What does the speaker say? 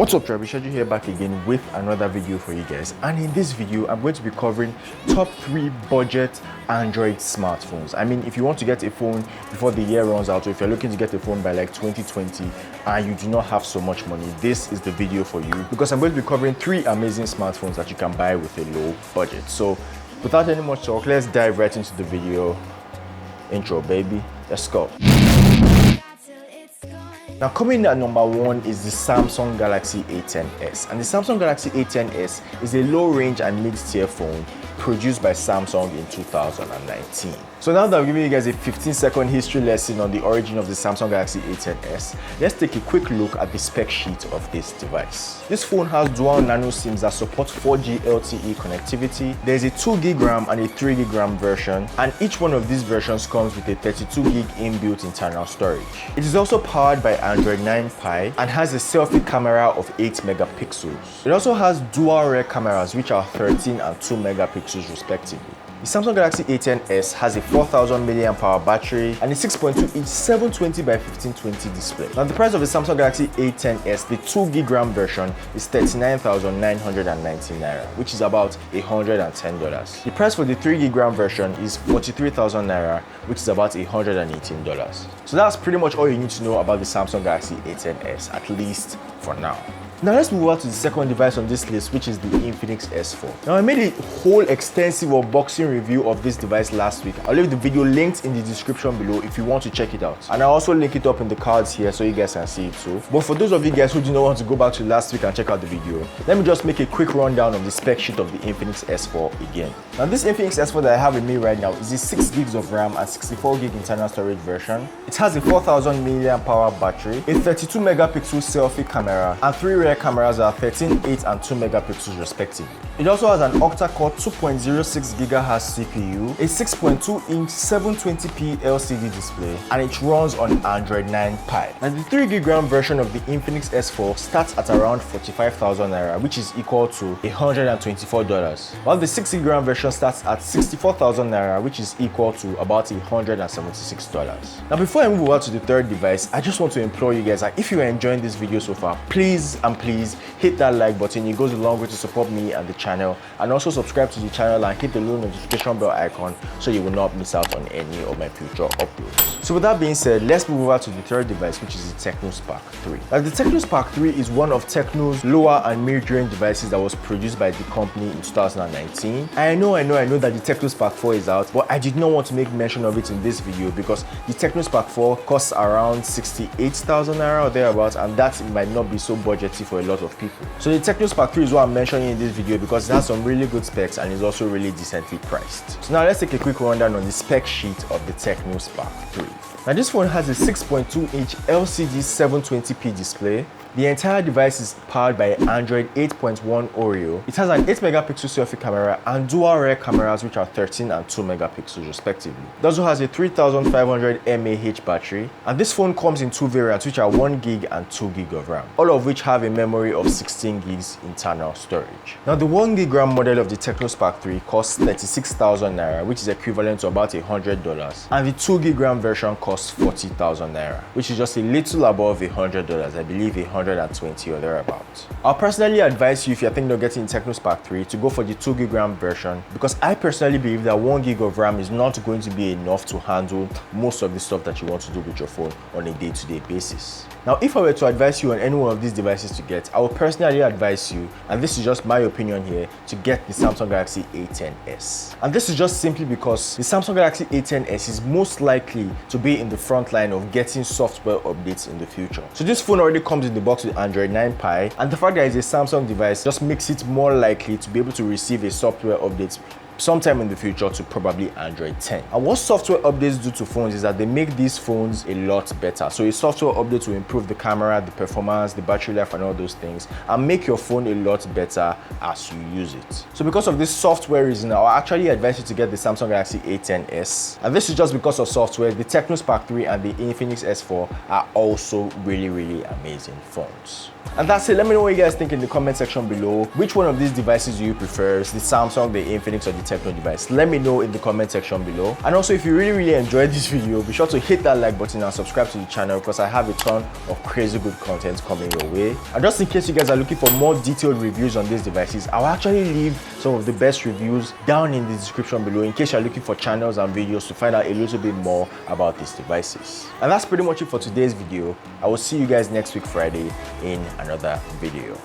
What's up, Travis? Shadu here back again with another video for you guys. And in this video, I'm going to be covering top 3 budget Android smartphones. I mean, if you want to get a phone before the year runs out, or if you're looking to get a phone by like 2020 and you do not have so much money, this is the video for you, because I'm going to be covering 3 amazing smartphones that you can buy with a low budget. So without any more talk, let's dive right into the video. Intro, baby. Let's go. Now, coming in at number 1 is the Samsung Galaxy A10s. And the Samsung Galaxy A10s is a low-range and mid-tier phone produced by Samsung in 2019. So now that I've given you guys a 15-second history lesson on the origin of the Samsung Galaxy A10s, let's take a quick look at the spec sheet of this device. This phone has dual nano SIMs that support 4G LTE connectivity. There's a 2GB RAM and a 3GB RAM version, and each one of these versions comes with a 32GB inbuilt internal storage. It is also powered by Android 9 Pie and has a selfie camera of 8 megapixels. It also has dual rear cameras, which are 13 and 2 megapixels respectively. The Samsung Galaxy A10s has a 4000 mAh battery and a 6.2-inch 720 by 1520 display. Now, the price of the Samsung Galaxy A10s, the 2GB RAM version, is 39,990 naira, which is about $110. The price for the 3GB RAM version is 43,000 naira, which is about $118. So that's pretty much all you need to know about the Samsung Galaxy A10s, at least for now. Now let's move on to the second device on this list, which is the Infinix S4. Now, I made a whole extensive unboxing review of this device last week. I'll leave the video linked in the description below if you want to check it out. And I'll also link it up in the cards here so you guys can see it too. But for those of you guys who do not want to go back to last week and check out the video, let me just make a quick rundown of the spec sheet of the Infinix S4 again. Now, this Infinix S4 that I have with me right now is a 6GB of RAM and 64GB internal storage version. It has a 4000 mAh battery, a 32 megapixel selfie camera, and 3 rear cameras are 13, 8 and 2 megapixels respectively. It also has an octa-core 2.06 GHz CPU, a 6.2-inch 720p LCD display, and it runs on Android 9 Pie. And the 3GB RAM version of the Infinix S4 starts at around 45,000 naira, which is equal to $124, while the 6GB RAM version starts at 64,000 naira, which is equal to about $176. Now, before I move over to the third device, I just want to implore you guys that if you are enjoying this video so far, please hit that like button. It goes a long way to support me and the channel, and also subscribe to the channel and hit the little notification bell icon so you will not miss out on any of my future uploads. So with that being said, let's move over to the third device, which is the Tecno Spark 3. Now, the Tecno Spark 3 is one of Tecno's lower and mid-range devices that was produced by the company in 2019. I know that the Tecno Spark 4 is out, but I did not want to make mention of it in this video because the Tecno Spark 4 costs around 68,000 naira or thereabouts, and that might not be so budgety for a lot of people. So the Tecno Spark 3 is what I'm mentioning in this video because it has some really good specs and is also really decently priced. So now let's take a quick rundown on the spec sheet of the Tecno Spark 3. Now, this phone has a 6.2-inch LCD 720p display. The entire device is powered by Android 8.1 Oreo. It has an 8 megapixel selfie camera and dual rear cameras, which are 13 and 2 megapixels respectively. It also has a 3500 mAh battery, and this phone comes in 2 variants, which are 1GB and 2GB of RAM, all of which have a memory of 16GB internal storage. Now, the 1GB RAM model of the Tecno Spark 3 costs 36,000 naira, which is equivalent to about $100, and the 2GB RAM version costs 40,000 naira, which is just a little above $100, I believe 120 or thereabouts. I'll personally advise you, if you're thinking of getting Tecno Spark 3, to go for the 2GB RAM version, because I personally believe that 1GB of RAM is not going to be enough to handle most of the stuff that you want to do with your phone on a day-to-day basis. Now, if I were to advise you on any one of these devices to get, I would personally advise you, and this is just my opinion here, to get the Samsung Galaxy A10s. And this is just simply because the Samsung Galaxy A10s is most likely to be in the front line of getting software updates in the future. So this phone already comes in the box with Android 9 Pie, and the fact that it's a Samsung device just makes it more likely to be able to receive a software update sometime in the future to probably Android 10. And what software updates do to phones is that they make these phones a lot better. So a software update will improve the camera, the performance, the battery life and all those things, and make your phone a lot better as you use it. So because of this software reason, I'll actually advise you to get the Samsung Galaxy A10s. And this is just because of software. The Tecno Spark 3 and the Infinix S4 are also really amazing phones. And that's it. Let me know what you guys think in the comment section below. Which one of these devices do you prefer? The Samsung, the Infinix, or the Tecno device? Let me know in the comment section below. And also, if you really enjoyed this video, be sure to hit that like button and subscribe to the channel because I have a ton of crazy good content coming your way. And just in case you guys are looking for more detailed reviews on these devices, I'll actually leave some of the best reviews down in the description below in case you're looking for channels and videos to find out a little bit more about these devices. And that's pretty much it for today's video. I will see you guys next week Friday in another video.